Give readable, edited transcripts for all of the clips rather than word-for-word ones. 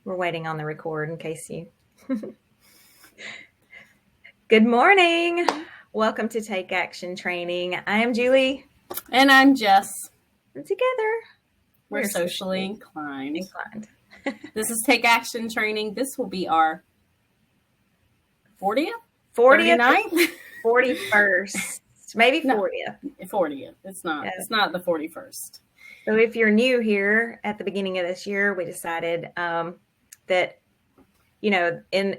We're waiting on the record in case you. Good morning. Welcome to Take Action Training. I am Julie. And I'm Jess. And together, we're socially inclined. This is Take Action Training. This will be our 40th? 39th? 41st. Maybe 40th. 40th. It's not the 41st. So if you're new here at the beginning of this year, we decided that, in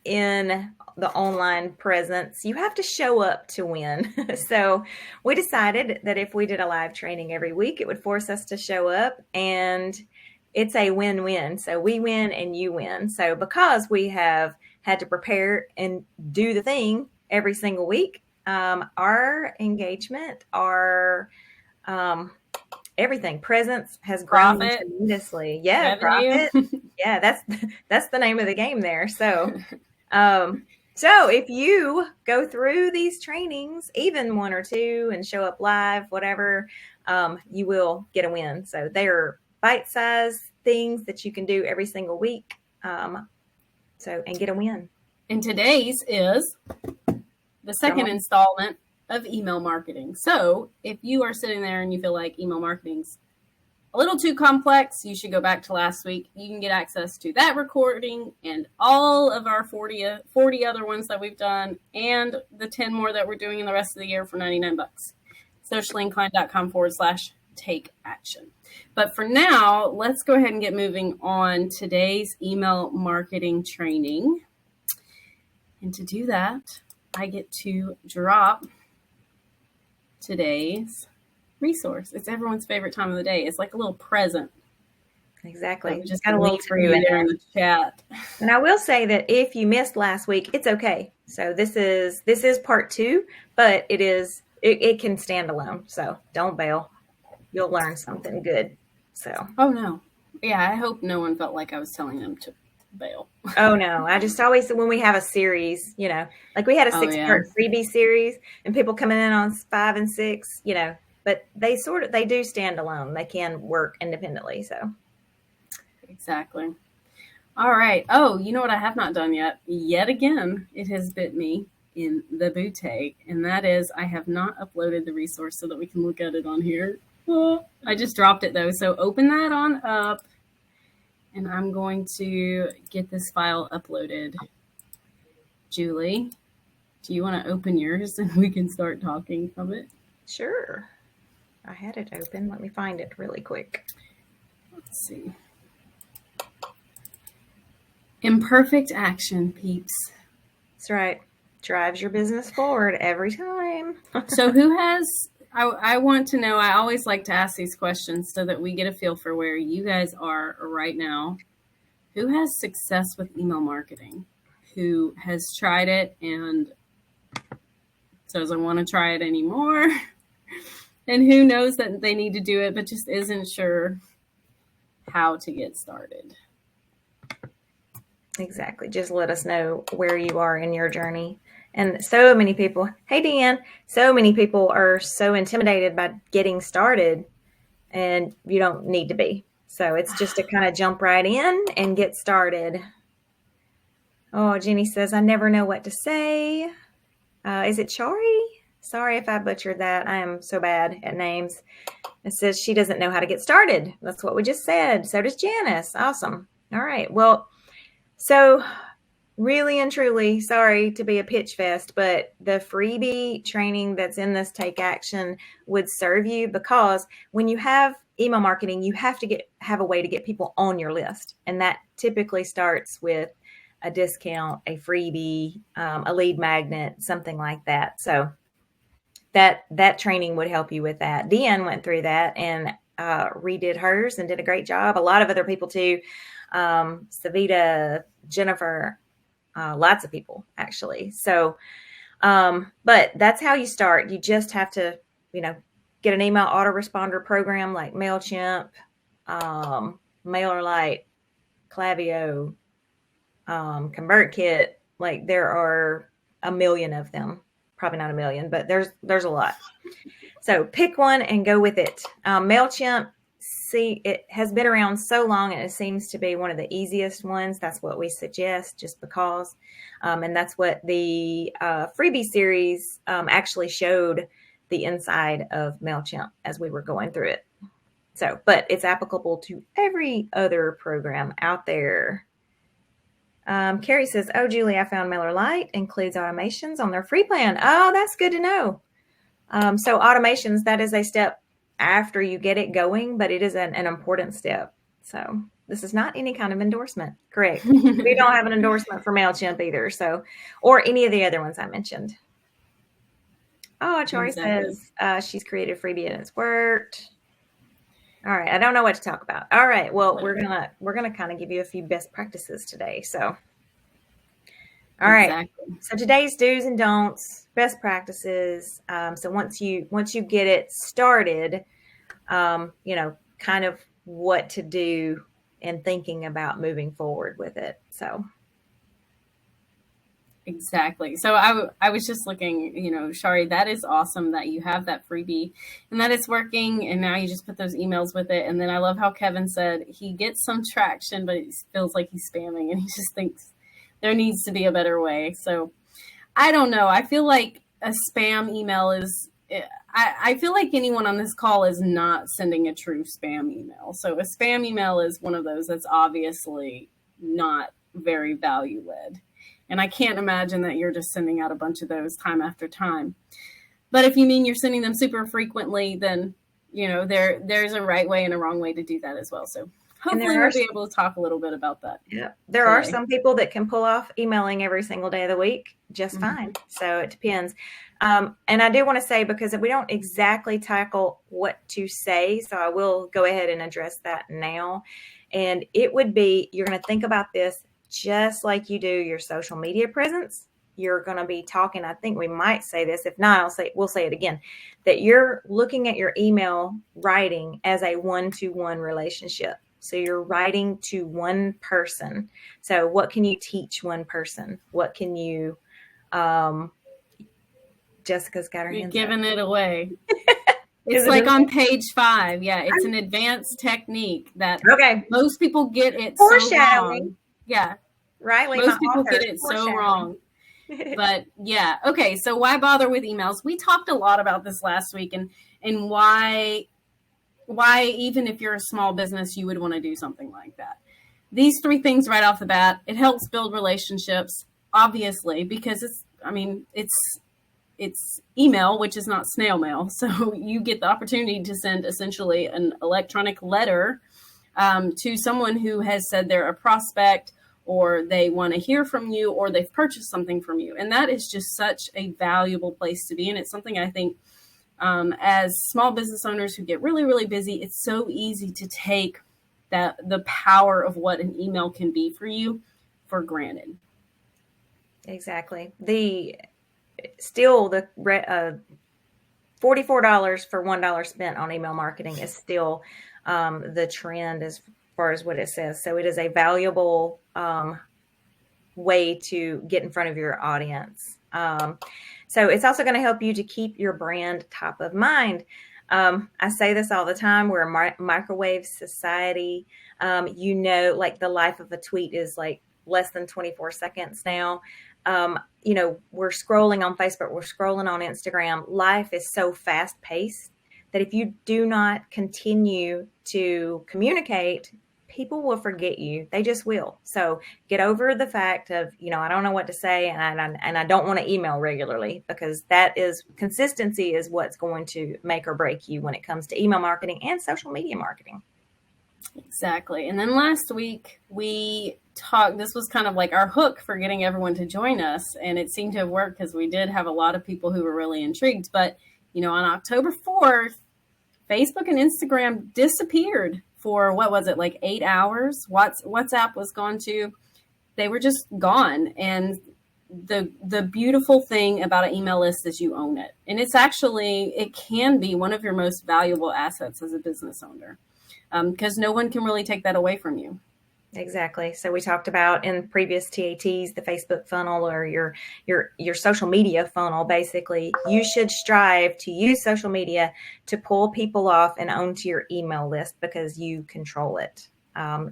the online presence, you have to show up to win. So we decided that if we did a live training every week, it would force us to show up, and it's a win-win. So we win and you win. So because we have had to prepare and do the thing every single week, our engagement, our everything, presence has grown tremendously. Yeah, profit. Yeah, that's the name of the game there. So, so if you go through these trainings, even one or two, and show up live, whatever, you will get a win. So they are bite-sized things that you can do every single week. And get a win. And today's is the second installment of email marketing. So if you are sitting there and you feel like email marketing's a little too complex, you should go back to last week. You can get access to that recording and all of our 40 other ones that we've done, and the 10 more that we're doing in the rest of the year for $99. sociallyinclined.com/take action. But for now, let's go ahead and get moving on today's email marketing training. And to do that, I get to drop today's resource. It's everyone's favorite time of the day. It's like a little present. Exactly. Just got a little for you there in the chat. And I will say that if you missed last week, it's okay. So this is part 2, but it can stand alone. So don't bail. You'll learn something good. So. Oh no. Yeah, I hope no one felt like I was telling them to bail. Oh no. I just always, when we have a series, like we had a 6-part freebie series, and people coming in on 5 and 6, but they do stand alone. They can work independently. So. Exactly. All right. Oh, you know what I have not done yet? Yet again, it has bit me in the booty, and that is I have not uploaded the resource so that we can look at it on here. I just dropped it though. So open that on up, and I'm going to get this file uploaded. Julie, do you want to open yours and we can start talking from it? Sure. I had it open. Let me find it really quick. Let's see. Imperfect action, peeps. That's right. Drives your business forward every time. So who has, I want to know, I always like to ask these questions so that we get a feel for where you guys are right now. Who has success with email marketing? Who has tried it and doesn't want to try it anymore? And who knows that they need to do it, but just isn't sure how to get started? Exactly. Just let us know where you are in your journey. And so many people, hey, Deanne, so many people are so intimidated by getting started, and you don't need to be. So it's just to kind of jump right in and get started. Oh, Jenny says, I never know what to say. Is it Chari? Sorry if I butchered that. I am so bad at names. It says she doesn't know how to get started. That's what we just said. So does Janice. Awesome. All right. Well, so really and truly, sorry to be a pitch fest, but the freebie training that's in this Take Action would serve you, because when you have email marketing, you have to have a way to get people on your list. And that typically starts with a discount, a freebie, a lead magnet, something like that. So that training would help you with that. Deanne went through that and redid hers and did a great job. A lot of other people too. Savita, Jennifer, lots of people actually. So, but that's how you start. You just have to, get an email autoresponder program like MailChimp, MailerLite, Klaviyo, ConvertKit. Like there are a million of them. Probably not a million, but there's a lot. So pick one and go with it. MailChimp it has been around so long, and it seems to be one of the easiest ones. That's what we suggest, just because, and that's what the freebie series actually showed the inside of MailChimp as we were going through it. So, but it's applicable to every other program out there. Carrie says, "Oh, Julie, I found MailerLite includes automations on their free plan." Oh, that's good to know. So automations, that is a step after you get it going, but it is an important step. So this is not any kind of endorsement. Correct. We don't have an endorsement for MailChimp either. So, or any of the other ones I mentioned. Oh, Achari says she's created a freebie and it's worked. All right. I don't know what to talk about. All right. Well, we're gonna kind of give you a few best practices today. So all right. Exactly. So today's do's and don'ts, best practices. So once you get it started, kind of what to do and thinking about moving forward with it. So. Exactly. So I was just looking, Shari, that is awesome that you have that freebie and that it's working. And now you just put those emails with it. And then I love how Kevin said he gets some traction, but it feels like he's spamming and he just thinks there needs to be a better way. So I don't know. I feel like a spam email is, I feel like anyone on this call is not sending a true spam email. So a spam email is one of those that's obviously not very value led. And I can't imagine that you're just sending out a bunch of those time after time. But if you mean you're sending them super frequently, then, there's a right way and a wrong way to do that as well. So hopefully we'll be able to talk a little bit about that. Yeah. There are some people that can pull off emailing every single day of the week just fine. So it depends. And I do want to say, because we don't exactly tackle what to say, so I will go ahead and address that now. And it would be, you're going to think about this just like you do your social media presence. You're going to be talking, I think we might say this, if not, we'll say it again, that you're looking at your email writing as a one-to-one relationship. So you're writing to one person. So what can you teach one person? What can you, Jessica's got her hands You're giving up. It away. It's like on page 5. Yeah, it's an advanced technique that most people get it so wrong. Yeah. Right. Like most people get it so wrong. But yeah. Okay. So why bother with emails? We talked a lot about this last week and why even if you're a small business, you would want to do something like that. These 3 things right off the bat, it helps build relationships, obviously, because it's email, which is not snail mail. So you get the opportunity to send essentially an electronic letter to someone who has said they're a prospect, or they want to hear from you, or they've purchased something from you. And that is just such a valuable place to be. And it's something I think as small business owners who get really, really busy, it's so easy to take the power of what an email can be for you for granted. Exactly. The $44 for $1 spent on email marketing is still the trend as far as what it says. So it is a valuable way to get in front of your audience. So it's also going to help you to keep your brand top of mind. I say this all the time. We're a microwave society. Like the life of a tweet is like less than 24 seconds now. We're scrolling on Facebook, we're scrolling on Instagram. Life is so fast paced that if you do not continue to communicate, people will forget you. They just will. So get over the fact of, I don't know what to say, and I don't want to email regularly, because consistency is what's going to make or break you when it comes to email marketing and social media marketing. Exactly. And then last week we talked, this was kind of like our hook for getting everyone to join us. And it seemed to have worked because we did have a lot of people who were really intrigued. But, on October 4th, Facebook and Instagram disappeared for, what was it, like 8 hours? WhatsApp was gone too. They were just gone. And the beautiful thing about an email list is you own it. And it can be one of your most valuable assets as a business owner. Because no one can really take that away from you. Exactly. So we talked about in previous TATs the Facebook funnel or your social media funnel. Basically, you should strive to use social media to pull people off and onto your email list because you control it.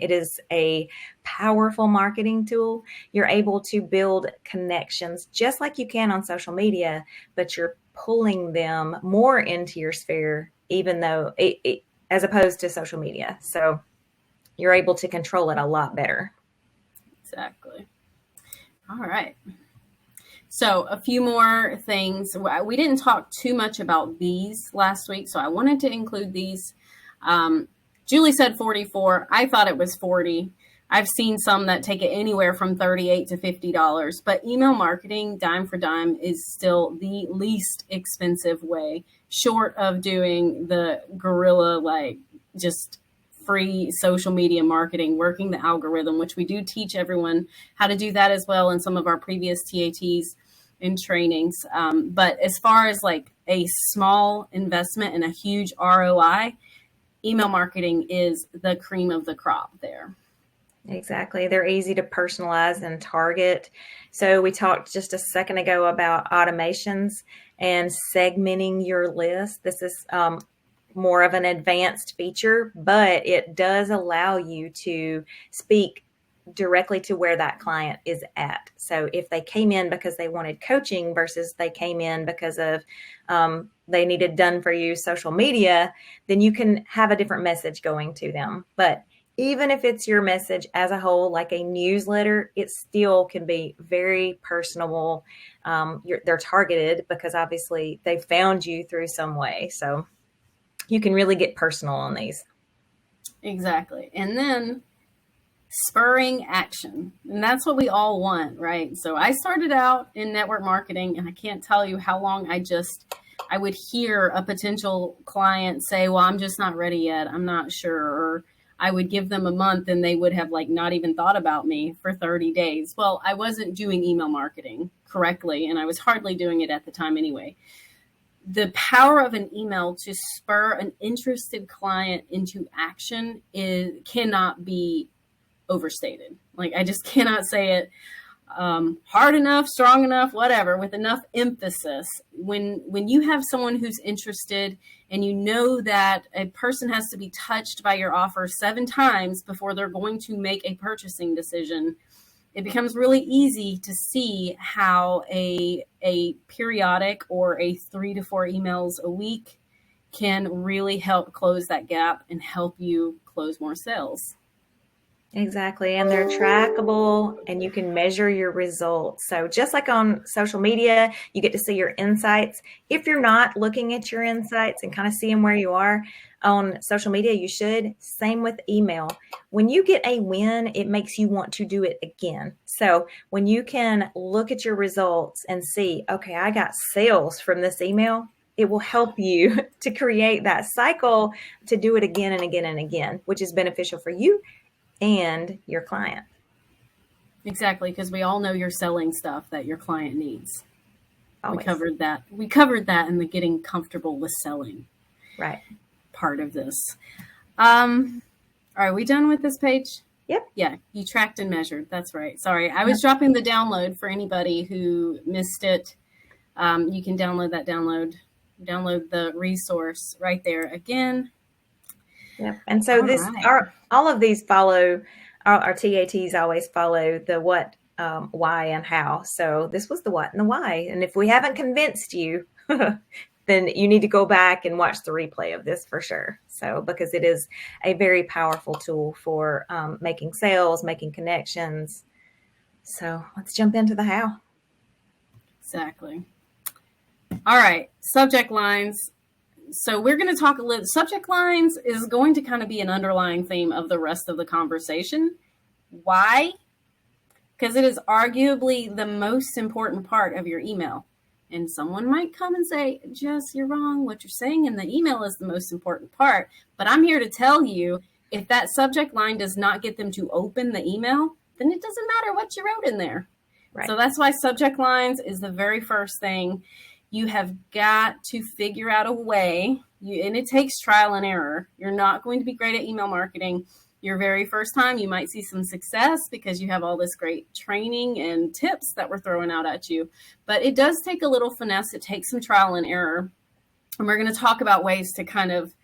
It is a powerful marketing tool. You're able to build connections just like you can on social media, but you're pulling them more into your sphere, even though as opposed to social media. So you're able to control it a lot better. Exactly. All right. So a few more things. We didn't talk too much about these last week, so I wanted to include these. Julie said 44. I thought it was 40. I've seen some that take it anywhere from $38 to $50, but email marketing, dime for dime, is still the least expensive way, short of doing the guerrilla, like just free social media marketing, working the algorithm, which we do teach everyone how to do that as well in some of our previous TATs and trainings. But as far as like a small investment and a huge ROI, email marketing is the cream of the crop there. Exactly. They're easy to personalize and target. So we talked just a second ago about automations and segmenting your list. This is more of an advanced feature, but it does allow you to speak directly to where that client is at. So if they came in because they wanted coaching versus they came in because of they needed done for you social media, then you can have a different message going to them. But even if it's your message as a whole, like a newsletter, it still can be very personable. They're targeted because obviously they found you through some way. So you can really get personal on these. Exactly. And then spurring action. And that's what we all want, right? So I started out in network marketing, and I can't tell you how long I would hear a potential client say, well, I'm just not ready yet. I'm not sure. Or I would give them a month and they would have like not even thought about me for 30 days. Well, I wasn't doing email marketing correctly, and I was hardly doing it at the time anyway. The power of an email to spur an interested client into action cannot be overstated. Like, I just cannot say it hard enough, strong enough, whatever, with enough emphasis. When you have someone who's interested and you know that a person has to be touched by your offer 7 times before they're going to make a purchasing decision, it becomes really easy to see how a periodic or a 3 to 4 emails a week can really help close that gap and help you close more sales. Exactly. And they're trackable and you can measure your results. So just like on social media, you get to see your insights. If you're not looking at your insights and kind of seeing where you are on social media, you should. Same with email. When you get a win, it makes you want to do it again. So when you can look at your results and see, okay, I got sales from this email, it will help you to create that cycle to do it again and again and again, which is beneficial for you and your client. Exactly, because we all know you're selling stuff that your client needs. Always. We covered that in the getting comfortable with selling right part of this. Are we done with this page? Yep. Yeah, you tracked and measured. That's right. Sorry, I was dropping the download for anybody who missed it. You can download the resource right there again. Yep. And so all of these follow, our TATs always follow the what, why, and how. So this was the what and the why. And if we haven't convinced you, then you need to go back and watch the replay of this for sure. So because it is a very powerful tool for making sales, making connections. So let's jump into the how. Exactly. All right. Subject lines. So we're going to talk a little. Subject lines is going to kind of be an underlying theme of the rest of the conversation. Why? Because it is arguably the most important part of your email. And someone might come and say, Jess, you're wrong. What you're saying in the email is the most important part. But I'm here to tell you, if that subject line does not get them to open the email, then it doesn't matter what you wrote in there. Right. So that's why subject lines is the very first thing. You have got to figure out a way, and it takes trial and error. You're not going to be great at email marketing your very first time, you might see some success because you have all this great training and tips that we're throwing out at you. But it does take a little finesse. It takes some trial and error. And we're going to talk about ways to kind of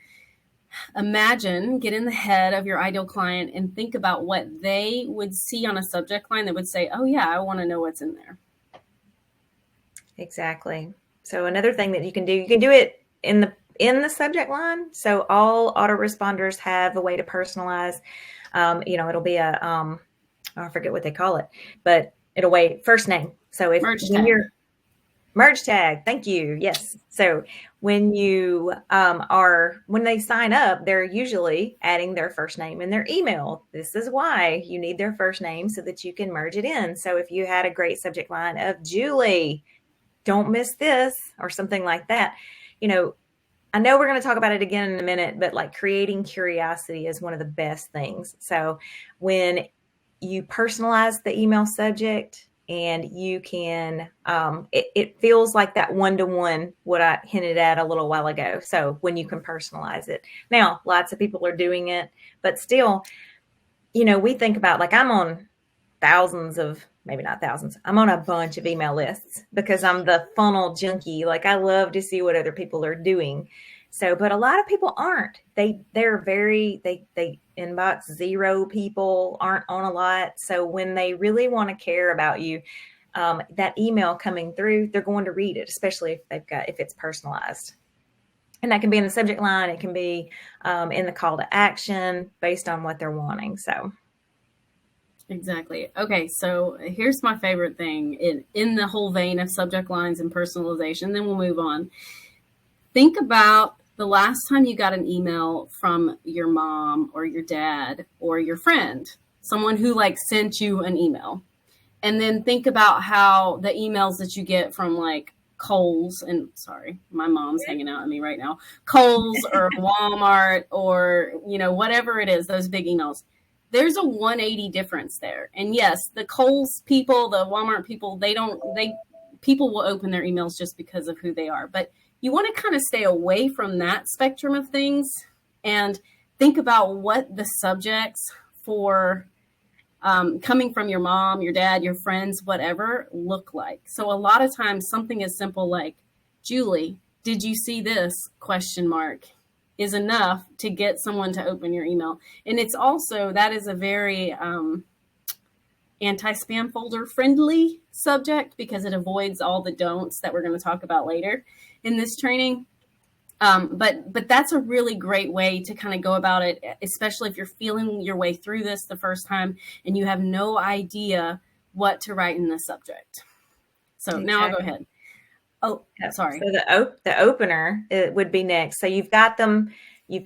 imagine, get in the head of your ideal client and think about what they would see on a subject line that would say, oh yeah, I want to know what's in there. Exactly. So another thing that you can do it in the subject line. So all autoresponders have a way to personalize. It'll be I forget what they call it, but it'll wait first name. So if when you're merge tag, thank you. Yes. So when you when they sign up, they're usually adding their first name and their email. This is why you need their first name so that you can merge it in. So if you had a great subject line of Julie, don't miss this, or something like that. I know we're going to talk about it again in a minute, but like creating curiosity is one of the best things. So when you personalize the email subject, and you can, it feels like that one-to-one, what I hinted at a little while ago. So when you can personalize it. Now, lots of people are doing it, but still, we think about, like, I'm on maybe not thousands. I'm on a bunch of email lists because I'm the funnel junkie. Like, I love to see what other people are doing. So, but a lot of people aren't. They inbox zero people, aren't on a lot. So when they really want to care about you, that email coming through, they're going to read it, especially if it's personalized. And that can be in the subject line. It can be in the call to action based on what they're wanting. So. Exactly. Okay, so here's my favorite thing in the whole vein of subject lines and personalization, then we'll move on. Think about the last time you got an email from your mom or your dad or your friend, someone who like sent you an email. And then think about how the emails that you get from like Kohl's, and sorry, my mom's hanging out at me right now, Kohl's or Walmart or, whatever it is, those big emails. There's a 180 difference there. And yes, the Kohl's people, the Walmart people, people will open their emails just because of who they are. But you want to kind of stay away from that spectrum of things and think about what the subjects for coming from your mom, your dad, your friends, whatever, look like. So a lot of times something as simple like, Julie, did you see this ? Is enough to get someone to open your email. And it's also, that is a very anti-spam folder friendly subject because it avoids all the don'ts that we're going to talk about later in this training. But that's a really great way to kind of go about it, especially if you're feeling your way through this the first time and you have no idea what to write in the subject. So okay. Now I'll go ahead. Oh, sorry. So the opener it would be next. So you've got them, they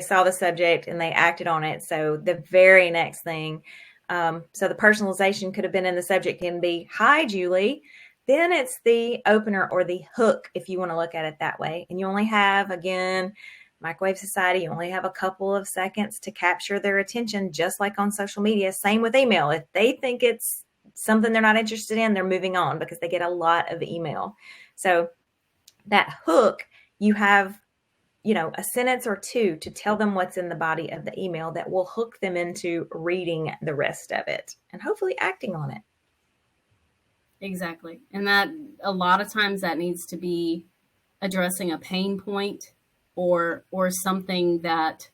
saw the subject and they acted on it. So the very next thing, so the personalization could have been in the subject can be, hi, Julie. Then it's the opener or the hook, if you want to look at it that way. And you only have, again, Microwave Society, you only have a couple of seconds to capture their attention, just like on social media. Same with email. If they think it's something they're not interested in, they're moving on because they get a lot of email. So that hook, you have, a sentence or two to tell them what's in the body of the email that will hook them into reading the rest of it and hopefully acting on it. Exactly. And that a lot of times that needs to be addressing a pain point or something that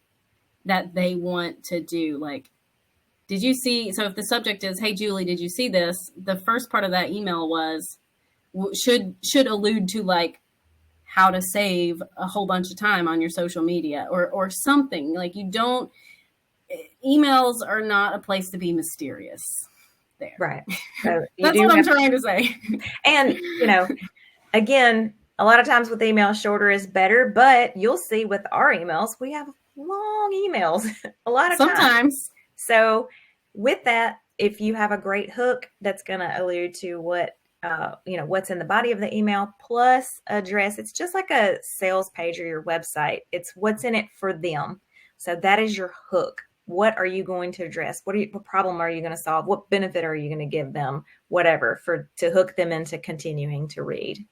they want to do. Like, did you see, so if the subject is, hey, Julie, did you see this? The first part of that email should allude to like how to save a whole bunch of time on your social media or something. Like emails are not a place to be mysterious. There. Right. So that's what I'm trying to say. And, again, a lot of times with email, shorter is better, but you'll see with our emails, we have long emails a lot of sometimes. So with that, if you have a great hook, that's going to allude to what, what's in the body of the email plus address. It's just like a sales page or your website. It's what's in it for them. So that is your hook. What are you going to address? What problem are you going to solve? What benefit are you going to give them? Whatever, to hook them into continuing to read.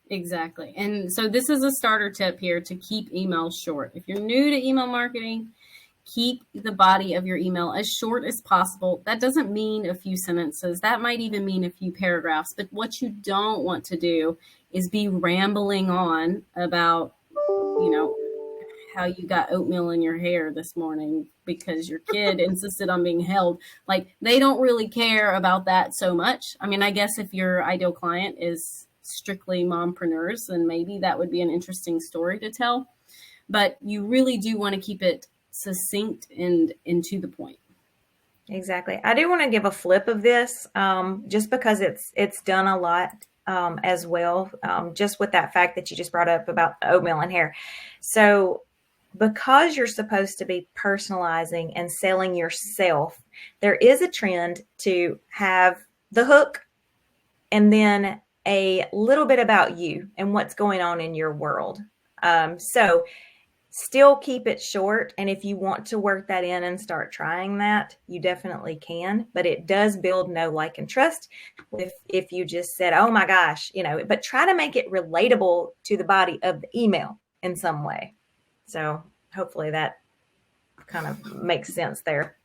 Exactly. And so this is a starter tip here to keep emails short. If you're new to email marketing, Keep the body of your email as short as possible. That doesn't mean a few sentences. That might even mean a few paragraphs. But what you don't want to do is be rambling on about, how you got oatmeal in your hair this morning because your kid insisted on being held. Like, they don't really care about that so much. I mean, I guess if your ideal client is strictly mompreneurs, then maybe that would be an interesting story to tell. But you really do want to keep it succinct and to the point. Exactly. I do want to give a flip of this, just because it's done a lot as well, just with that fact that you just brought up about oatmeal and hair. So because you're supposed to be personalizing and selling yourself, there is a trend to have the hook and then a little bit about you and what's going on in your world. So still keep it short. And if you want to work that in and start trying that, you definitely can. But it does build know, like, and trust if you just said, oh my gosh, but try to make it relatable to the body of the email in some way. So hopefully that kind of makes sense there.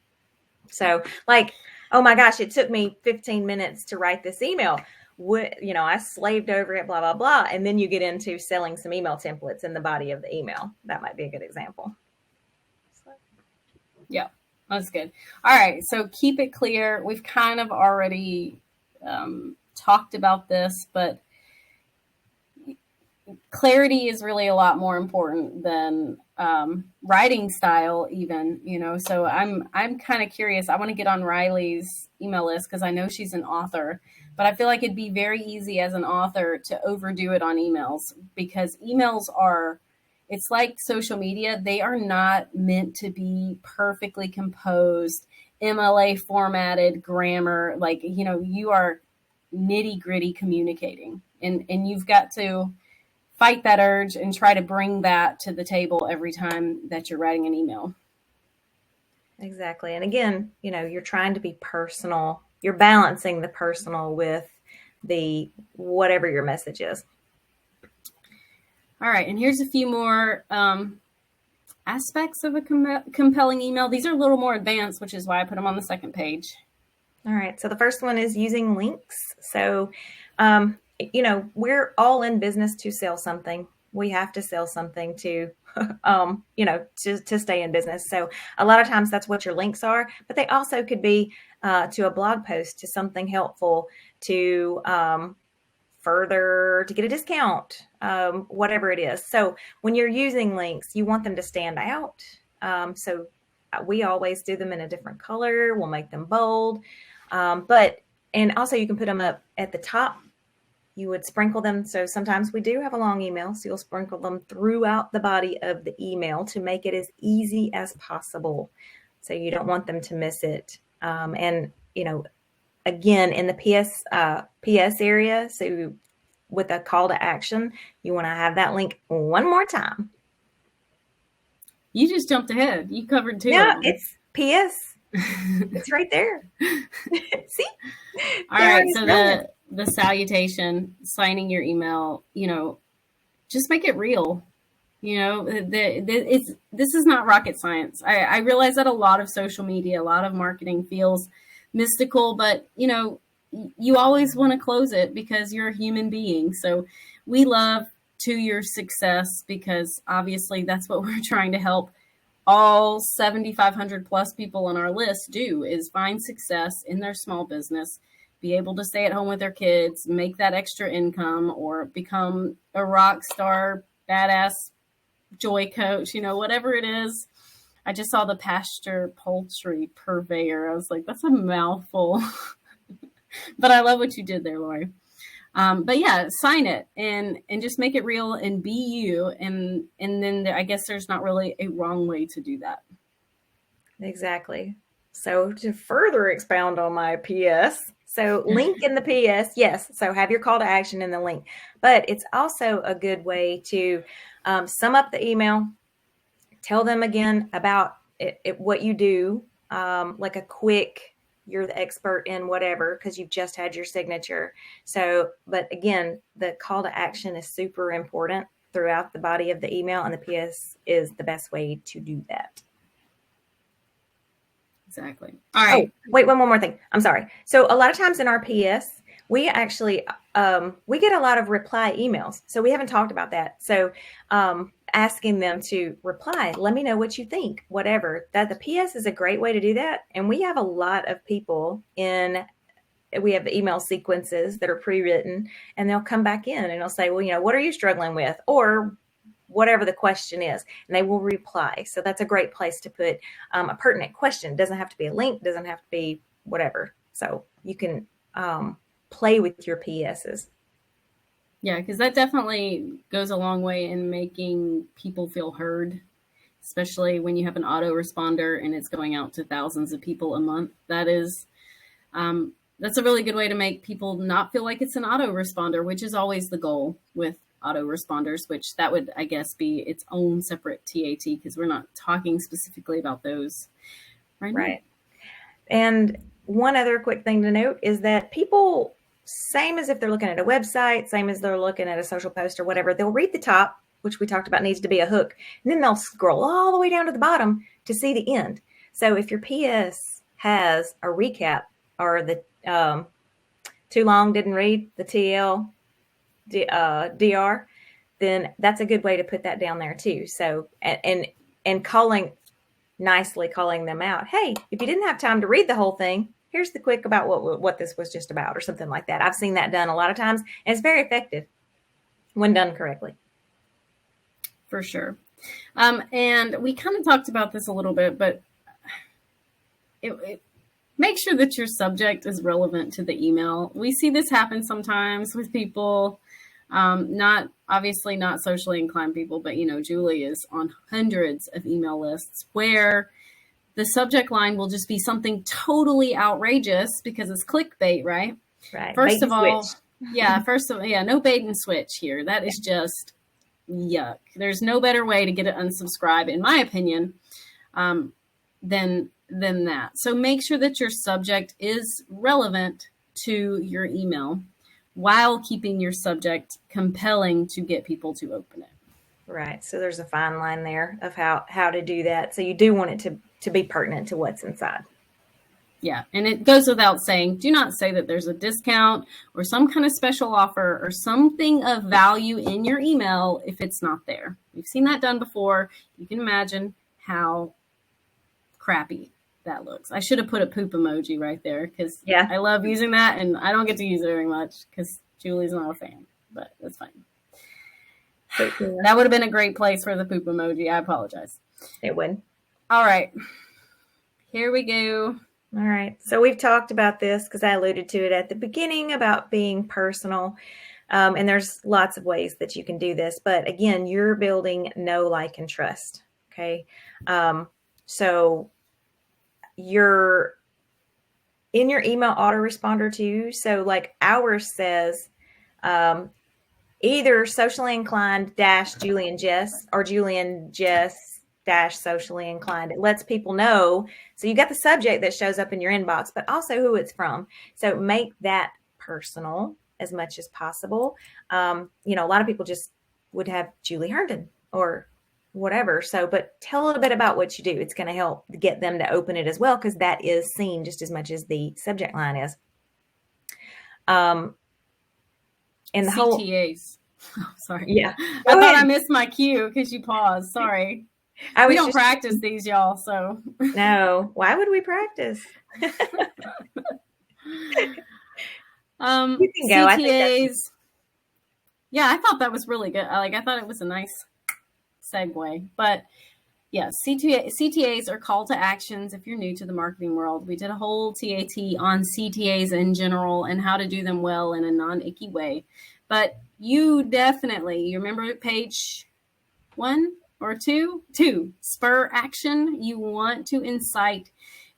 So, like, oh my gosh, it took me 15 minutes to write this email. I slaved over it, blah, blah, blah. And then you get into selling some email templates in the body of the email. That might be a good example. Yeah, that's good. All right. So keep it clear. We've kind of already talked about this, but clarity is really a lot more important than writing style even, so I'm kind of curious. I want to get on Riley's email list because I know she's an author, but I feel like it'd be very easy as an author to overdo it on emails, because emails it's like social media. They are not meant to be perfectly composed, MLA formatted grammar. Like, you are nitty gritty communicating, and you've got to fight that urge and try to bring that to the table every time that you're writing an email. Exactly. And again, you're trying to be personal. You're balancing the personal with the whatever your message is. All right. And here's a few more aspects of a compelling email. These are a little more advanced, which is why I put them on the second page. All right. So the first one is using links. So, we're all in business to sell something. We have to sell something to, to stay in business. So a lot of times that's what your links are, but they also could be to a blog post, to something helpful, to to get a discount, whatever it is. So when you're using links, you want them to stand out. So we always do them in a different color. We'll make them bold. And also you can put them up at the top. You would sprinkle them. So sometimes we do have a long email, so you'll sprinkle them throughout the body of the email to make it as easy as possible. So you don't want them to miss it. And, again, in the PS area, so with a call to action, you want to have that link one more time. You just jumped ahead. You covered two. Yeah, it's PS. It's right there. See? All right. So the salutation, signing your email, just make it real. This is not rocket science. I realize that a lot of social media, a lot of marketing feels mystical, but you always want to close it because you're a human being. So we love to your success, because obviously that's what we're trying to help all 7,500 plus people on our list do, is find success in their small business, be able to stay at home with their kids, make that extra income, or become a rock star, badass joy coach, whatever it is. I just saw the pasture poultry purveyor. I was like, that's a mouthful. But I love what you did there, Lori. But yeah, sign it and just make it real and be you. And then I guess there's not really a wrong way to do that. Exactly. So to further expound on my PS, so link in the PS, yes. So have your call to action in the link, but it's also a good way to sum up the email, tell them again about what you do, like a quick, you're the expert in whatever, because you've just had your signature. So, but again, the call to action is super important throughout the body of the email, and the PS is the best way to do that. Exactly. All Oh, right. wait, one more thing. I'm sorry. So a lot of times in our PS, we actually we get a lot of reply emails. So we haven't talked about that. So asking them to reply, let me know what you think, whatever. That the PS is a great way to do that. And we have a lot of people in. We have email sequences that are pre-written, and they'll come back in and they'll say, well, what are you struggling with, or whatever the question is, and they will reply. So that's a great place to put a pertinent question. It doesn't have to be a link, doesn't have to be whatever. So you can play with your PSs. Yeah, because that definitely goes a long way in making people feel heard, especially when you have an autoresponder and it's going out to thousands of people a month. That's a really good way to make people not feel like it's an autoresponder, which is always the goal with autoresponders, which that would, I guess, be its own separate TAT, because we're not talking specifically about those right now. And one other quick thing to note is that people, same as if they're looking at a website, same as they're looking at a social post or whatever, they'll read the top, which we talked about needs to be a hook, and then they'll scroll all the way down to the bottom to see the end. So if your PS has a recap or the too long, didn't read, the TL, DR, then that's a good way to put that down there too. So, and nicely calling them out. Hey, if you didn't have time to read the whole thing, here's the quick about what this was just about, or something like that. I've seen that done a lot of times, and it's very effective when done correctly. For sure. And we kind of talked about this a little bit, but make sure that your subject is relevant to the email. We see this happen sometimes with people, not socially inclined people, but Julie is on hundreds of email lists where the subject line will just be something totally outrageous because it's clickbait, right? Right. First of all, no bait and switch here. That is just yuck. There's no better way to get it unsubscribed, in my opinion, than that. So make sure that your subject is relevant to your email while keeping your subject compelling to get people to open it. Right. So there's a fine line there of how to do that. So you do want it to be pertinent to what's inside. Yeah. And it goes without saying, do not say that there's a discount or some kind of special offer or something of value in your email if it's not there. We've seen that done before. You can imagine how crappy that looks. I should have put a poop emoji right there because I love using that, and I don't get to use it very much because Julie's not a fan, but that's fine. That would have been a great place for the poop emoji. I apologize. It would. All right. Here we go. All right. So we've talked about this because I alluded to it at the beginning about being personal. And there's lots of ways that you can do this. But again, you're building know, like, and trust. Okay. So you're in your email autoresponder too. So like ours says, either socially inclined -Julie and Jess or Julie and Jess -socially inclined. It lets people know. So you got the subject that shows up in your inbox, but also who it's from. So make that personal as much as possible. A lot of people just would have Julie Herndon or whatever. So, but tell a little bit about what you do. It's going to help get them to open it as well, because that is seen just as much as the subject line is. And the CTAs. Oh, sorry. Yeah. I thought I missed my cue because you paused. Sorry. We don't practice these, y'all. So no. Why would we practice? You can go. CTAs. Yeah, I thought that was really good. I thought it was a nice segue. But yeah, CTAs are call to actions. If you're new to the marketing world, we did a whole TAT on CTAs in general and how to do them well in a non-icky way. But you remember page 1 or 2? 2, spur action. You want to incite,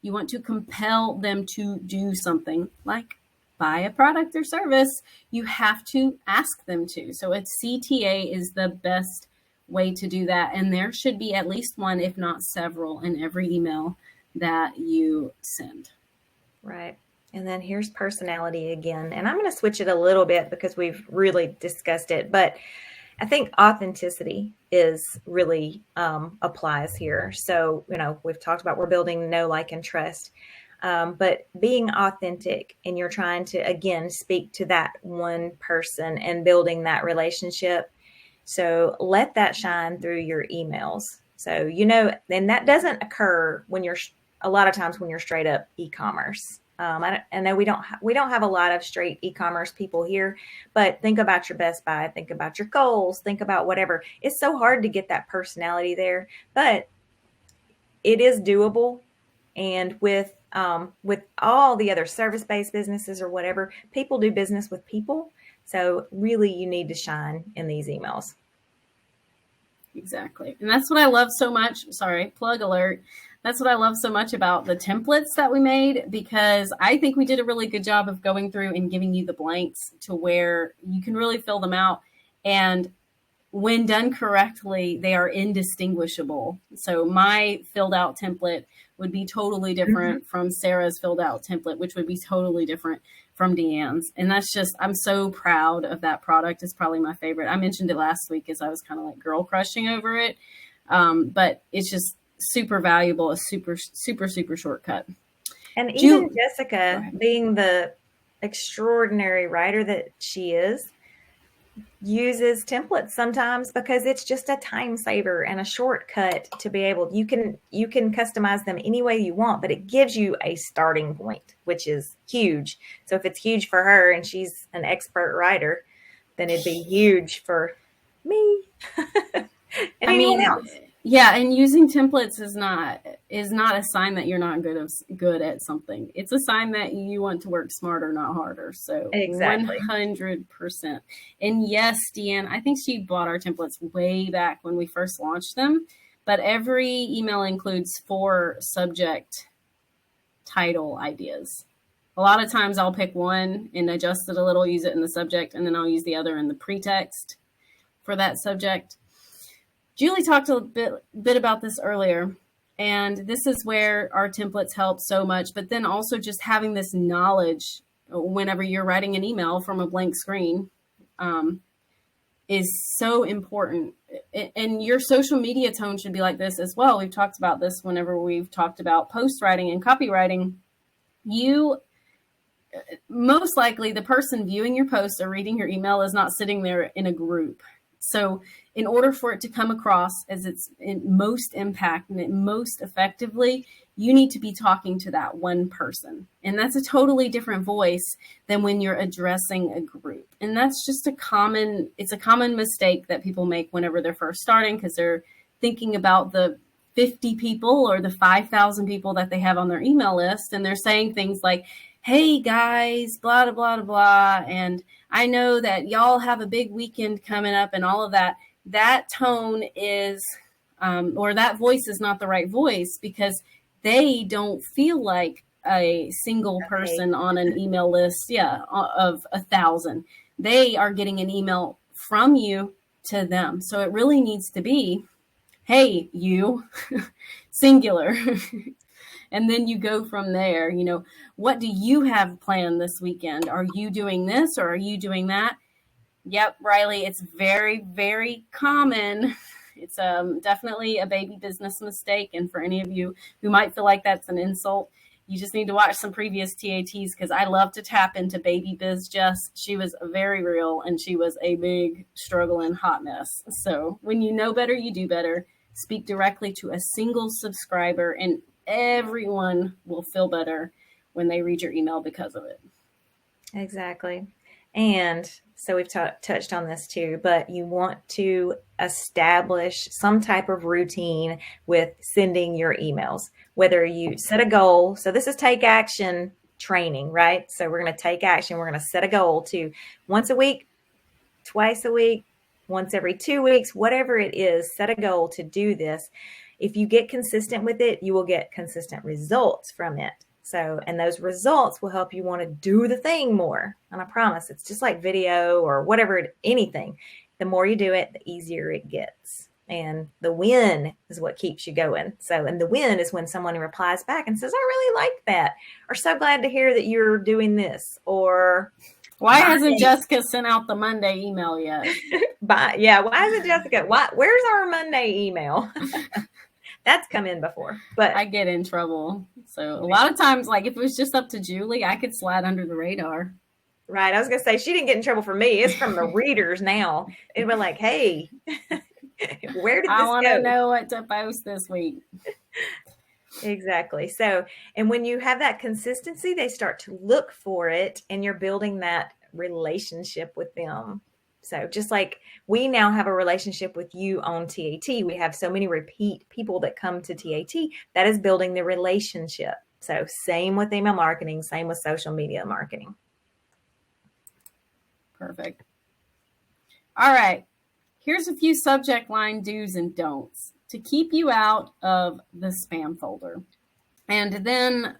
you want to compel them to do something like buy a product or service. You have to ask them to. So a CTA is the best way to do that. And there should be at least one, if not several, in every email that you send. Right. And then here's personality again. And I'm going to switch it a little bit because we've really discussed it. But I think authenticity is really applies here. So, we've talked about we're building know, like, and trust. But being authentic, and you're trying to, again, speak to that one person and building that relationship. So let that shine through your emails. So, and that doesn't occur when you're a lot of times when you're straight up e-commerce. I know we don't have a lot of straight e-commerce people here, but think about your Best Buy, think about your Kohl's, think about whatever. It's so hard to get that personality there, but it is doable. And with all the other service-based businesses or whatever, people do business with people. So really, you need to shine in these emails. Exactly. And that's what I love so much. Sorry, plug alert. That's what I love so much about the templates that we made, because I think we did a really good job of going through and giving you the blanks to where you can really fill them out. And when done correctly, they are indistinguishable. So my filled out template would be totally different from Sarah's filled out template, which would be totally different from Deanne's. And that's just, I'm so proud of that product. It's probably my favorite. I mentioned it last week as I was kind of like girl crushing over it. But it's just super valuable, a super, super, super shortcut. And even Jessica, being the extraordinary writer that she is, uses templates sometimes because it's just a time saver and a shortcut to be able, you can customize them any way you want, but it gives you a starting point, which is huge. So if it's huge for her and she's an expert writer, then it'd be huge for me and anyone else. Yeah, and using templates is not a sign that you're not good at something. It's a sign that you want to work smarter, not harder. So exactly. 100%. And yes, Deanne, I think she bought our templates way back when we first launched them. But every email includes 4 subject title ideas. A lot of times I'll pick one and adjust it a little, use it in the subject, and then I'll use the other in the pretext for that subject. Julie talked a bit about this earlier, and this is where our templates help so much, but then also just having this knowledge whenever you're writing an email from a blank screen is so important. And your social media tone should be like this as well. We've talked about this whenever we've talked about post writing and copywriting. You, most likely the person viewing your post or reading your email is not sitting there in a group. So in order for it to come across as its most impact and most effectively, you need to be talking to that one person. And that's a totally different voice than when you're addressing a group. And that's just it's a common mistake that people make whenever they're first starting, because they're thinking about the 50 people or the 5,000 people that they have on their email list. And they're saying things like, hey guys, blah, blah, blah, blah. And I know that y'all have a big weekend coming up and all of that. That tone is, or that voice is not the right voice, because they don't feel like a single person on an email list, of 1,000. They are getting an email from you to them. So it really needs to be, hey, you, singular. And then you go from there. What do you have planned this weekend? Are you doing this or are you doing that? Yep, Riley, it's very, very common. It's definitely a baby business mistake. And for any of you who might feel like that's an insult, you just need to watch some previous TATs, because I love to tap into baby biz Jess. She was very real, and she was a big struggling hot mess. So when you know better, you do better. Speak directly to a single subscriber, and everyone will feel better when they read your email because of it. Exactly. And so we've touched on this too, but you want to establish some type of routine with sending your emails, whether you set a goal. So this is take action training, right? So we're going to take action. We're going to set a goal to once a week, twice a week, once every 2 weeks, whatever it is, set a goal to do this. If you get consistent with it, you will get consistent results from it. So, and those results will help you want to do the thing more. And I promise, it's just like video or whatever, anything. The more you do it, the easier it gets. And the win is what keeps you going. So, and the win is when someone replies back and says, I really like that. Or so glad to hear that you're doing this. Or Why hasn't Jessica sent out the Monday email yet? Yeah, why isn't Jessica? Where's our Monday email? That's come in before, but I get in trouble. So a lot of times, like if it was just up to Julie, I could slide under the radar. Right. I was going to say, she didn't get in trouble from me. It's from the readers now. It'd be like, hey, where did this go? I want to know what to post this week. Exactly. So, and when you have that consistency, they start to look for it and you're building that relationship with them. So just like we now have a relationship with you on TAT, we have so many repeat people that come to TAT, that is building the relationship. So same with email marketing, same with social media marketing. Perfect. All right. Here's a few subject line do's and don'ts to keep you out of the spam folder. And then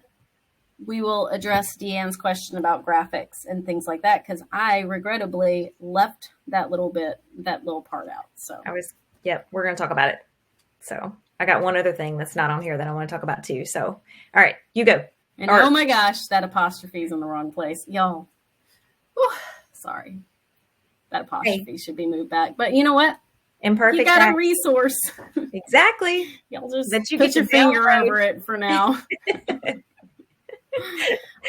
we will address Deanne's question about graphics and things like that, because I regrettably left that little part out. So we're going to talk about it. So I got one other thing that's not on here that I want to talk about too. So, all right, you go. And oh my gosh, that apostrophe is in the wrong place. Y'all. Whew, sorry. That apostrophe should be moved back. But you know what? Imperfect. You got a resource. Exactly. Y'all just put your finger over it for now.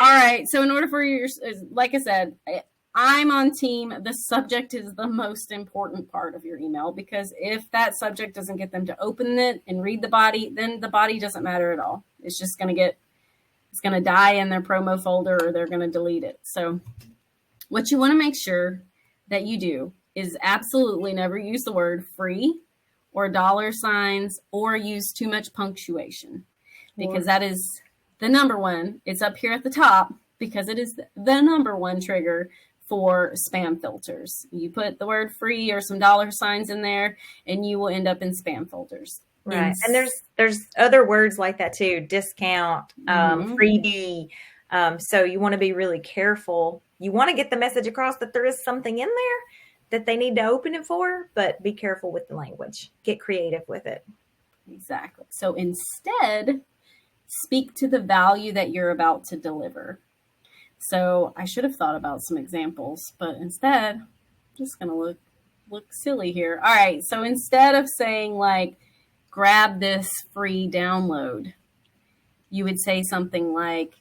All right. So in order for like I said, I'm on team. The subject is the most important part of your email, because if that subject doesn't get them to open it and read the body, then the body doesn't matter at all. It's just going to die in their promo folder, or they're going to delete it. So what you want to make sure that you do is absolutely never use the word free or dollar signs or use too much punctuation, because that is the number one. It's up here at the top because it is the number one trigger for spam filters. You put the word free or some dollar signs in there and you will end up in spam folders. Right. And there's other words like that too. Discount, freebie. So you want to be really careful. You want to get the message across that there is something in there that they need to open it for, but be careful with the language. Get creative with it. Exactly. So instead, speak to the value that you're about to deliver. So I should have thought about some examples, but instead, I'm just going to look silly here. All right. So instead of saying like, grab this free download, you would say something like,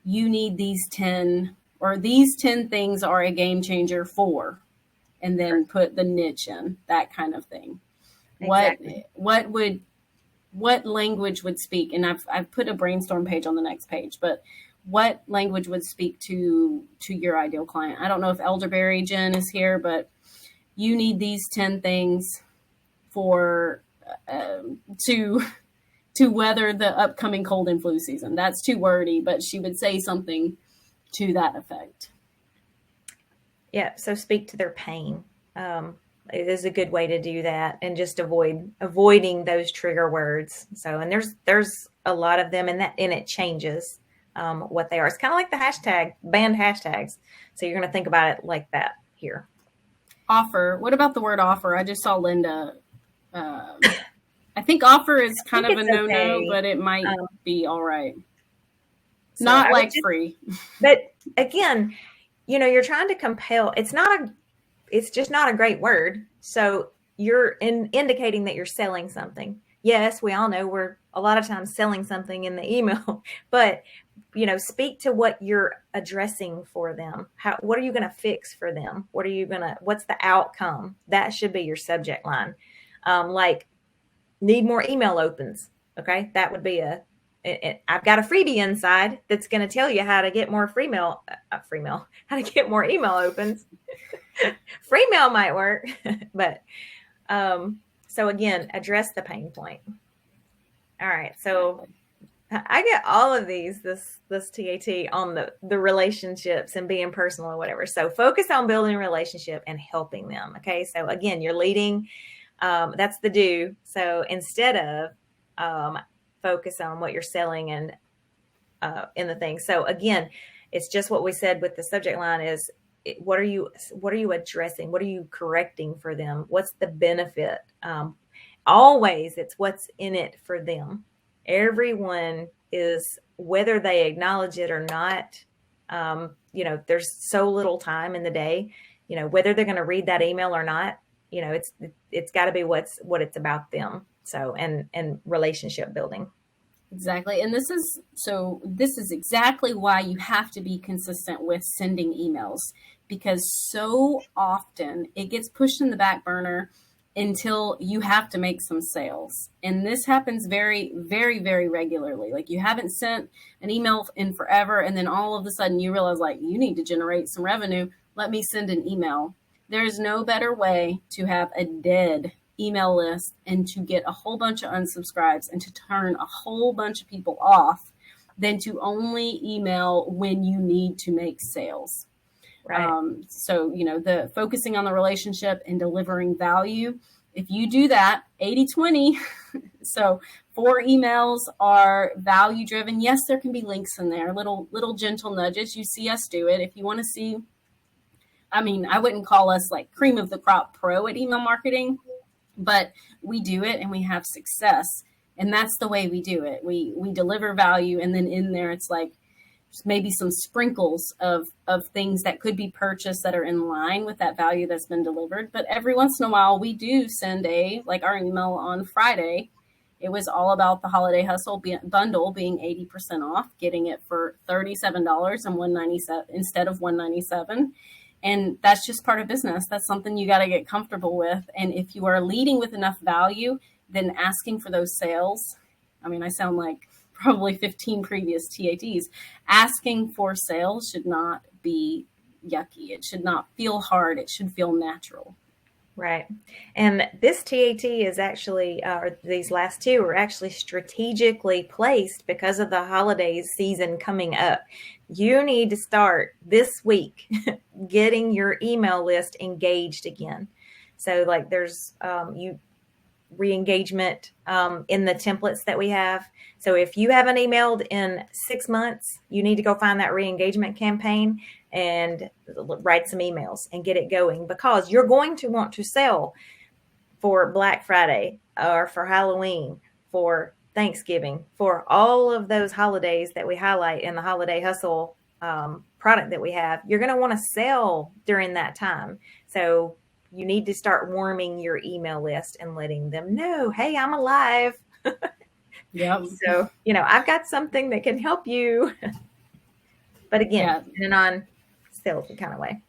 you need these 10, or these 10 things are a game changer for, and then put the niche in, that kind of thing. Exactly. What language would speak? And I've put a brainstorm page on the next page, but what language would speak to your ideal client? I don't know if Elderberry Jen is here, but you need these 10 things for to weather the upcoming cold and flu season. That's too wordy, but she would say something to that effect. Yeah. So speak to their pain. It is a good way to do that, and just avoiding those trigger words. So, and there's a lot of them, and it changes what they are. It's kind of like the banned hashtags. So you're going to think about it like that here. Offer. What about the word offer? I just saw Linda. I think offer is kind of a no-no, okay, but it might be all right. So not like free. But again, you're trying to compel. It's just not a great word. So you're indicating that you're selling something. Yes, we all know we're a lot of times selling something in the email, but speak to what you're addressing for them. What are you going to fix for them? What's the outcome? That should be your subject line. Like, need more email opens. Okay. That would be I've got a freebie inside that's going to tell you how to get more how to get more email opens. Free mail might work, but, so again, address the pain point. All right. So I get all of this TAT on the relationships and being personal or whatever. So focus on building a relationship and helping them. Okay. So again, you're leading, that's the do. So instead of, focus on what you're selling and, in the thing. So again, it's just what we said with the subject line is, what are you addressing? What are you correcting for them? What's the benefit? Always it's what's in it for them. Everyone is, whether they acknowledge it or not, There's so little time in the day, whether they're going to read that email or not, it's got to be what it's about them. So, and relationship building. Exactly. And this is exactly why you have to be consistent with sending emails, because so often it gets pushed in the back burner until you have to make some sales. And this happens very, very, very regularly. Like, you haven't sent an email in forever, and then all of a sudden you realize, like, you need to generate some revenue. Let me send an email. There's no better way to have a dead email list and to get a whole bunch of unsubscribes and to turn a whole bunch of people off than to only email when you need to make sales. Right. So, the focusing on the relationship and delivering value, if you do that 80-20, so 4 emails are value driven. Yes, there can be links in there, little gentle nudges. You see us do it. If you want to see, I wouldn't call us like cream of the crop pro at email marketing, but we do it and we have success. And that's the way we do it. We deliver value. And then in there, it's like maybe some sprinkles of things that could be purchased that are in line with that value that's been delivered. But every once in a while, we do send like our email on Friday. It was all about the Holiday Hustle bundle being 80% off, getting it for $37 and $197 instead of $197. And that's just part of business. That's something you got to get comfortable with. And if you are leading with enough value, then asking for those sales. I sound like probably 15 previous TATs. Asking for sales should not be yucky. It should not feel hard. It should feel natural. Right. And this TAT is actually, these last 2 are actually strategically placed because of the holidays season coming up. You need to start this week getting your email list engaged again. So like there's re-engagement in the templates that we have. So if you haven't emailed in 6 months, you need to go find that re-engagement campaign and write some emails and get it going, because you're going to want to sell for Black Friday or for Halloween, for Thanksgiving, for all of those holidays that we highlight in the Holiday Hustle product that we have. You're going to want to sell during that time. So you need to start warming your email list and letting them know, hey, I'm alive. Yep. So, I've got something that can help you. But again, in a non-salesy kind of way.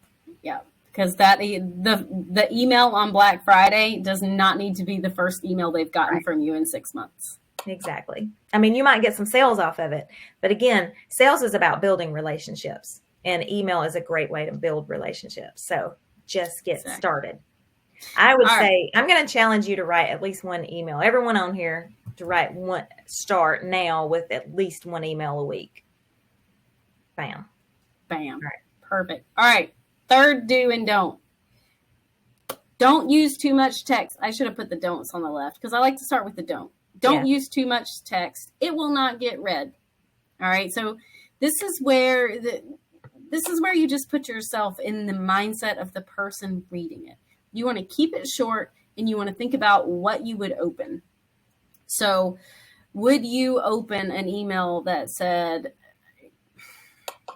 Yeah. Because the email on Black Friday does not need to be the first email they've gotten from you in 6 months. Exactly. You might get some sales off of it, but again, sales is about building relationships, and email is a great way to build relationships. So just get started. I would say, I'm going to challenge you to write at least 1 email. Everyone on here to start now with at least 1 email a week. Bam. Bam. All right. Perfect. All right. 3rd do and don't. Don't use too much text. I should have put the don'ts on the left because I like to start with the don't. Don't use too much text. It will not get read. All right. So this is where you just put yourself in the mindset of the person reading it. You want to keep it short and you want to think about what you would open. So would you open an email that said,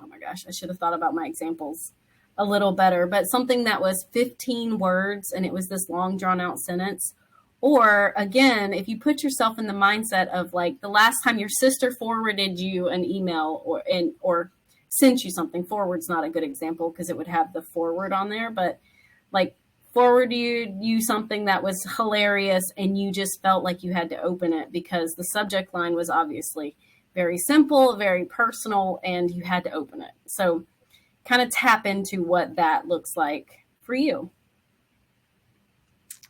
oh my gosh, I should have thought about my examples a little better, but something that was 15 words and it was this long drawn out sentence? Or again, if you put yourself in the mindset of like the last time your sister forwarded you an email or sent you something. Forward's not a good example because it would have the forward on there, but like forward you something that was hilarious and you just felt like you had to open it because the subject line was obviously very simple, very personal, and you had to open it. So kind of tap into what that looks like for you.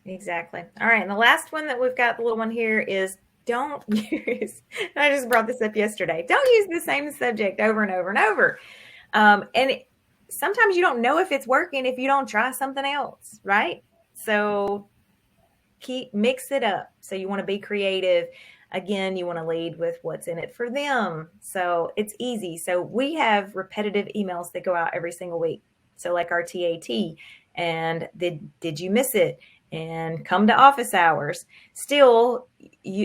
Exactly. All right. And the last one that we've got, the little one here, is don't use, I just brought this up yesterday, don't use the same subject over and over and over. Sometimes you don't know if it's working if you don't try something else, right? So mix it up. So you want to be creative. Again, you want to lead with what's in it for them. So it's easy. So we have repetitive emails that go out every single week. So like our TAT and did you miss it? And come to office hours. Still,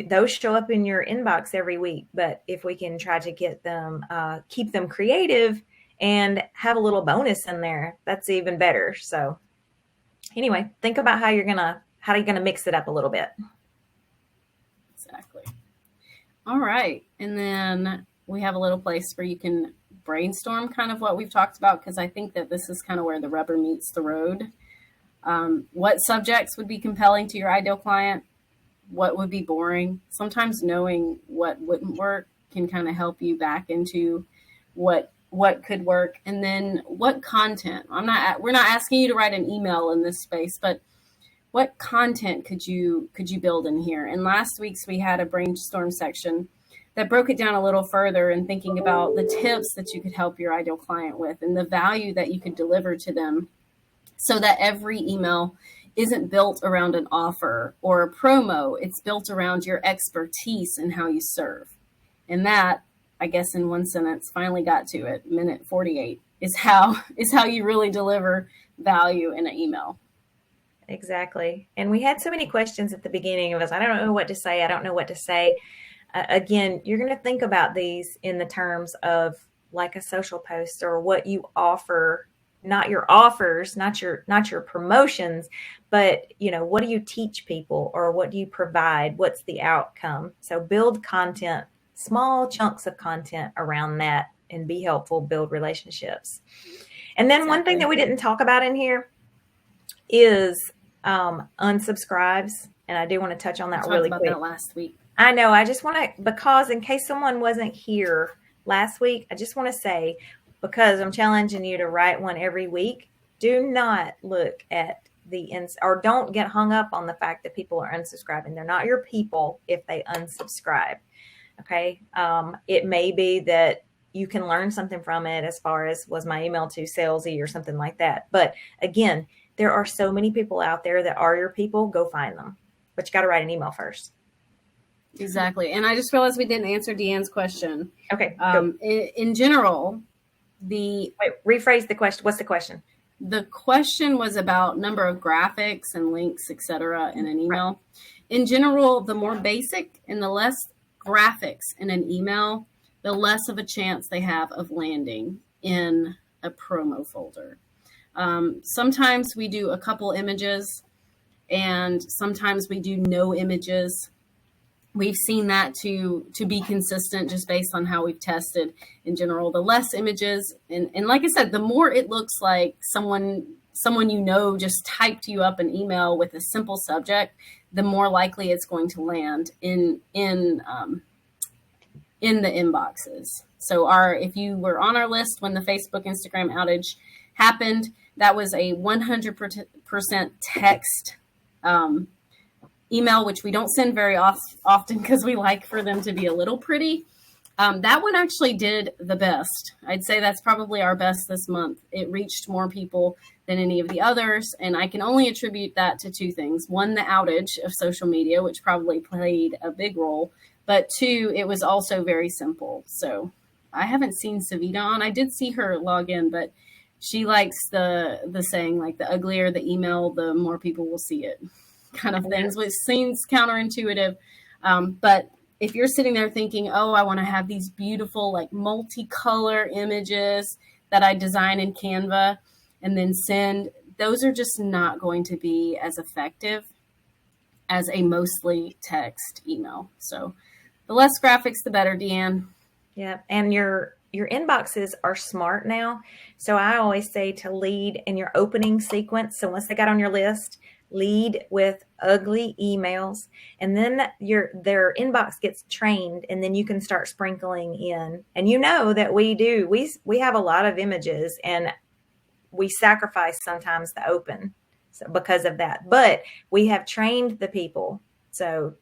those show up in your inbox every week. But if we can try to get them, keep them creative and have a little bonus in there, that's even better. So anyway, think about how you're gonna mix it up a little bit. Exactly. All right. And then we have a little place where you can brainstorm kind of what we've talked about, because I think that this is kind of where the rubber meets the road. What subjects would be compelling to your ideal client? What would be boring? Sometimes knowing what wouldn't work can kind of help you back into what could work. And then what content? We're not asking you to write an email in this space, but what content could you build in here? And last week's we had a brainstorm section that broke it down a little further and thinking about the tips that you could help your ideal client with and the value that you could deliver to them, so that every email isn't built around an offer or a promo. It's built around your expertise and how you serve. And that, I guess in one sentence, finally got to it, minute 48, is how you really deliver value in an email. Exactly. And we had so many questions at the beginning of us. I don't know what to say. I don't know what to say. Again, you're going to think about these in the terms of like a social post or what you offer, not your offers, not your promotions, but what do you teach people or what do you provide? What's the outcome? So build content, small chunks of content around that, and be helpful, build relationships. And then one thing that we didn't talk about in here is unsubscribes. And I do want to touch on that really quick. We talked about that last week. I know. I just want to, because in case someone wasn't here last week, I just want to say, because I'm challenging you to write one every week, do not look at or don't get hung up on the fact that people are unsubscribing. They're not your people if they unsubscribe. Okay. It may be that you can learn something from it as far as, was my email too salesy or something like that. But again, there are so many people out there that are your people. Go find them. But you got to write an email first. Exactly. And I just realized we didn't answer Deanne's question. Okay. In general, rephrase the question. What's the question? The question was about number of graphics and links, etc., in an email. Right. In general, the more basic and the less graphics in an email, the less of a chance they have of landing in a promo folder. Sometimes we do a couple images and sometimes we do no images. We've seen that to be consistent just based on how we've tested. In general, the less images, and like I said, the more it looks like someone just typed you up an email with a simple subject, the more likely it's going to land in the inboxes. So if you were on our list when the Facebook, Instagram outage happened, that was a 100% text email, which we don't send very often because we like for them to be a little pretty. That one actually did the best. I'd say that's probably our best this month. It reached more people than any of the others, and I can only attribute that to two things. One, the outage of social media, which probably played a big role, but two, it was also very simple. So I haven't seen Savita on. I did see her log in, but she likes the saying, like, the uglier the email, the more people will see it, kind of things, which seems counterintuitive. But if you're sitting there thinking, oh, I want to have these beautiful, like, multicolor images that I design in Canva and then send, those are just not going to be as effective as a mostly text email. So the less graphics, the better, Deanne. Yeah. And your inboxes are smart now. So I always say to lead in your opening sequence. So once they got on your list, lead with ugly emails, and then their inbox gets trained, and then you can start sprinkling in. And you know that we have a lot of images, and we sacrifice sometimes the open because of that. But we have trained the people or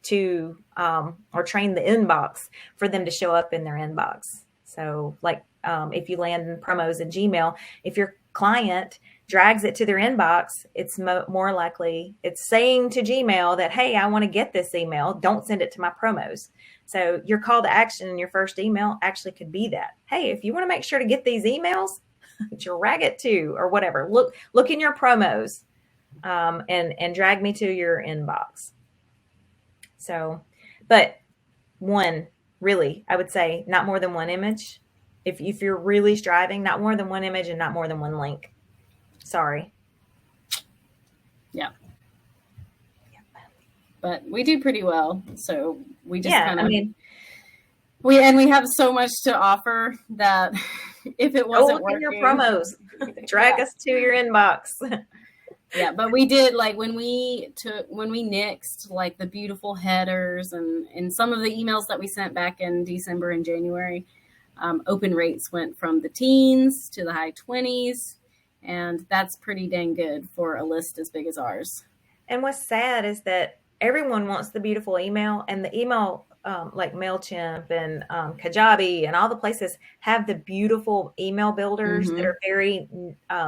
train the inbox for them to show up in their inbox. So like if you land in promos in Gmail, if your client drags it to their inbox, it's more likely it's saying to Gmail that, hey, I want to get this email. Don't send it to my promos. So your call to action in your first email actually could be that, hey, if you want to make sure to get these emails, drag it to, or whatever. Look in your promos and drag me to your inbox. So, but I would say not more than one image. If you're really striving, not more than one image and not more than one link. Sorry. Yeah. But we do pretty well. So we just kind of, we have so much to offer that if it wasn't working, your promos, drag us to your inbox. Yeah, but we did, like, when we nixed like the beautiful headers and some of the emails that we sent back in December and January, open rates went from the teens to the high 20s, and that's pretty dang good for a list as big as ours. And what's sad is that everyone wants the beautiful email, and the email like MailChimp and Kajabi and all the places have the beautiful email builders that are very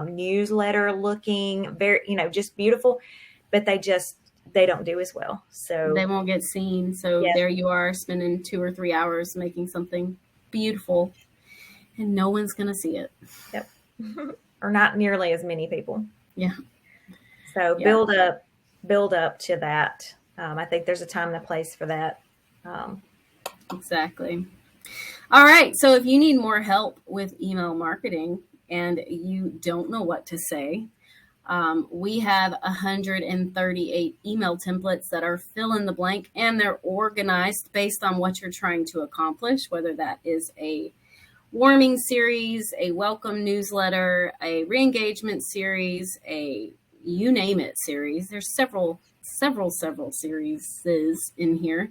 newsletter looking, very, just beautiful, but they don't do as well. So they won't get seen. So there you are spending 2 or 3 hours making something beautiful and no one's going to see it. Yep. Or not nearly as many people. Yeah. So build up to that. I think there's a time and a place for that. Exactly. All right. So if you need more help with email marketing and you don't know what to say, we have 138 email templates that are fill in the blank, and they're organized based on what you're trying to accomplish, whether that is a warming series, a welcome newsletter, a re-engagement series, a you name it series. There's several series in here.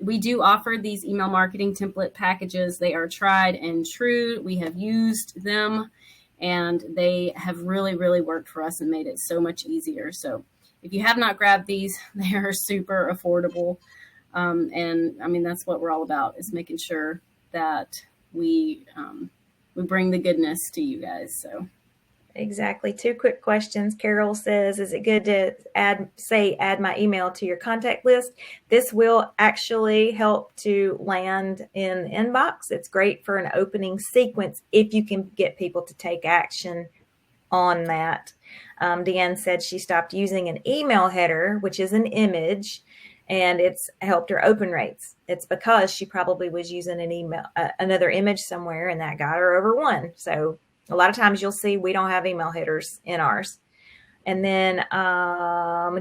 We do offer these email marketing template packages. They are tried and true. We have used them, and they have really, really worked for us and made it so much easier. So if you have not grabbed these, they are super affordable. And I mean, that's what we're all about, is making sure that we bring the goodness to you guys. So. Exactly. 2 quick questions. Carol says, is it good to add my email to your contact list? This will actually help to land in the inbox. It's great for an opening sequence if you can get people to take action on that. Deanne said she stopped using an email header, which is an image, and it's helped her open rates. It's because she probably was using another image somewhere, and that got her over 1. So a lot of times you'll see we don't have email headers in ours. And then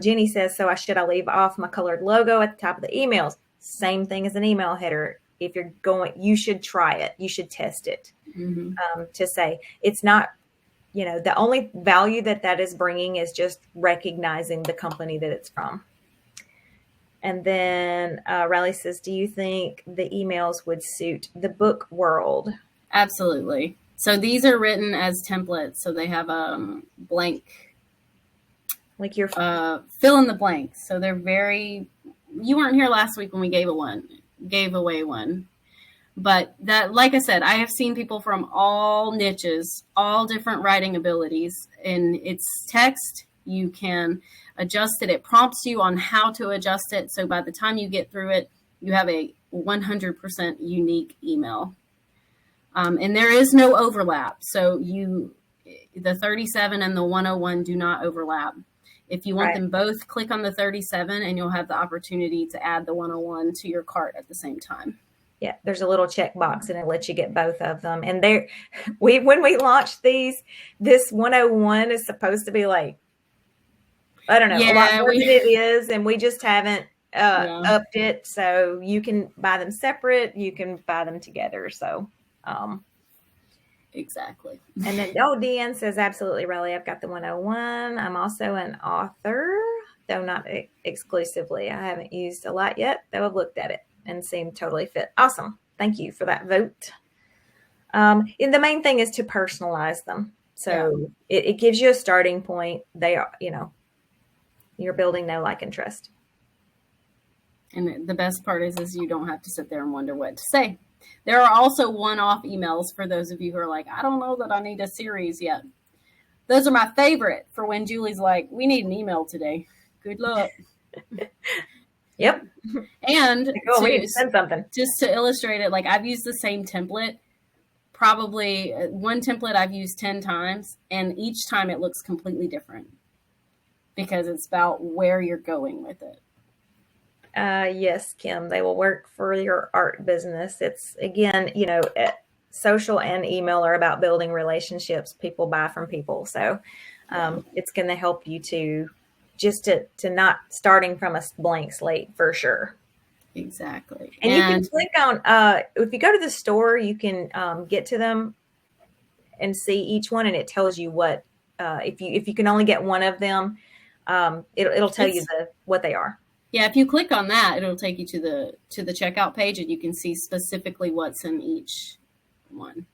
Jenny says, so should I leave off my colored logo at the top of the emails? Same thing as an email header. If you're going, you should try it. You should test it to say it's not, the only value that is bringing is just recognizing the company that it's from. And then Riley says, do you think the emails would suit the book world? Absolutely. So these are written as templates. So they have a blank, like your fill in the blank. So they're you weren't here last week when we gave away one. But that, like I said, I have seen people from all niches, all different writing abilities, and it's text. You can adjust it. It prompts you on how to adjust it. So by the time you get through it, you have a 100% unique email. And there is no overlap. So the 37 and the 101 do not overlap. If you want them both, click on the 37 and you'll have the opportunity to add the 101 to your cart at the same time. Yeah, there's a little checkbox and it lets you get both of them. And when we launched this 101 is supposed to be like, I don't know, a lot more than it is. And we just haven't upped it. So you can buy them separate. You can buy them together. So exactly. And then Deanne says, absolutely, Riley, I've got the 101. I'm also an author, though not exclusively. I haven't used a lot yet, though I've looked at it and seemed totally fit. Awesome. Thank you for that vote. And the main thing is to personalize them. So it gives you a starting point. They are, you're building know, like, and trust. And the best part is you don't have to sit there and wonder what to say. There are also one-off emails for those of you who are like, I don't know that I need a series yet. Those are my favorite for when Julie's like, we need an email today. Good luck. Yep. And we need to send something. Just to illustrate it, like, I've used the same template. Probably one template I've used 10 times, and each time it looks completely different because it's about where you're going with it. Yes, Kim, they will work for your art business. It's, again, social and email are about building relationships. People buy from people. So it's going to help you to not starting from a blank slate for sure. Exactly. And you can click on, if you go to the store, you can get to them and see each one, and it tells you what, if you can only get one of them, it'll tell you what they are. Yeah, if you click on that, it'll take you to the checkout page, and you can see specifically what's in each one.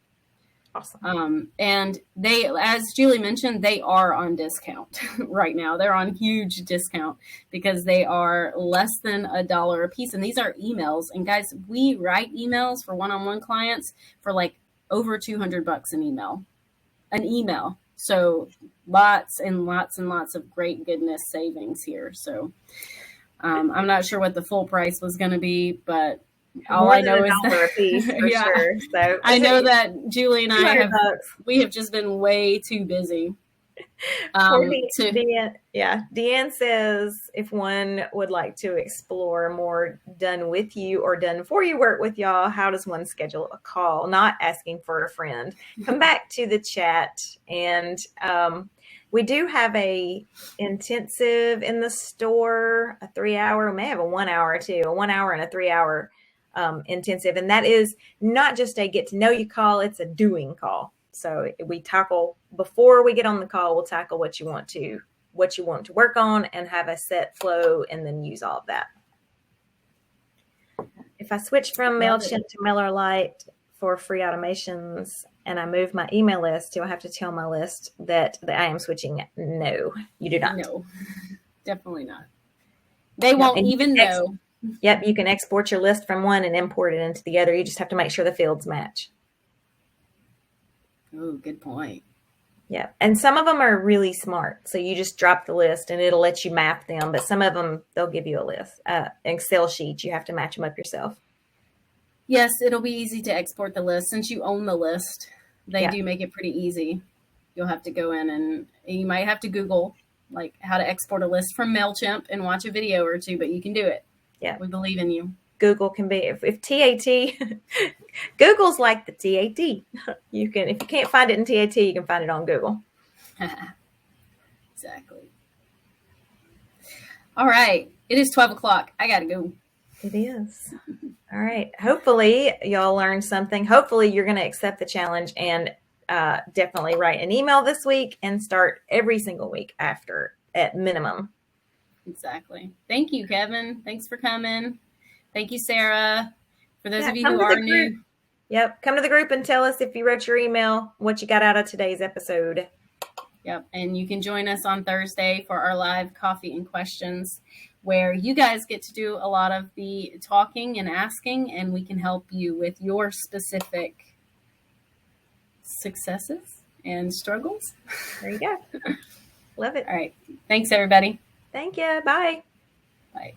Awesome. And they, as Julie mentioned, they are on discount right now. They're on huge discount because they are less than $1 a piece. And these are emails. And guys, we write emails for one-on-one clients for like over $200 an email. So lots and lots and lots of great goodness savings here. So I'm not sure what the full price was going to be, but all I know is that, piece, for yeah, sure. So I know that Julie and I have just been way too busy. Deanne says if one would like to explore more done with you or done for you work with y'all, how does one schedule a call? Not asking for a friend. Come back to the chat, and we do have a intensive in the store, a 3-hour. We may have a 1 hour too, a 1 hour and a 3-hour intensive, and that is not just a get to know you call, it's a doing call. So we tackle, before we get on the call, we'll tackle what you want to work on and have a set flow, and then use all of that. If I switch from MailChimp to MailerLite for free automations and I move my email list, do I have to tell my list that I am switching? No, you do not. No, definitely not. They won't even know. Yep, you can export your list from one and import it into the other. You just have to make sure the fields match. Oh, good point. Yeah, and some of them are really smart. So you just drop the list and it'll let you map them. But some of them, they'll give you a list, Excel sheet. You have to match them up yourself. Yes, it'll be easy to export the list. Since you own the list, they do make it pretty easy. You'll have to go in and you might have to Google like how to export a list from MailChimp and watch a video or two, but you can do it. Yeah, we believe in you. Google can be, if TAT, Google's like the TAT. You can, if you can't find it in TAT, you can find it on Google. Exactly. All right. It is 12 o'clock. I got to go. It is. All right. Hopefully y'all learned something. Hopefully you're going to accept the challenge and definitely write an email this week and start every single week after, at minimum. Exactly. Thank you, Kevin. Thanks for coming. Thank you, Sarah. For those of you who are new. Yep. Come to the group and tell us if you wrote your email, what you got out of today's episode. Yep. And you can join us on Thursday for our live coffee and questions, where you guys get to do a lot of the talking and asking, and we can help you with your specific successes and struggles. There you go. Love it. All right. Thanks, everybody. Thank you. Bye. Bye.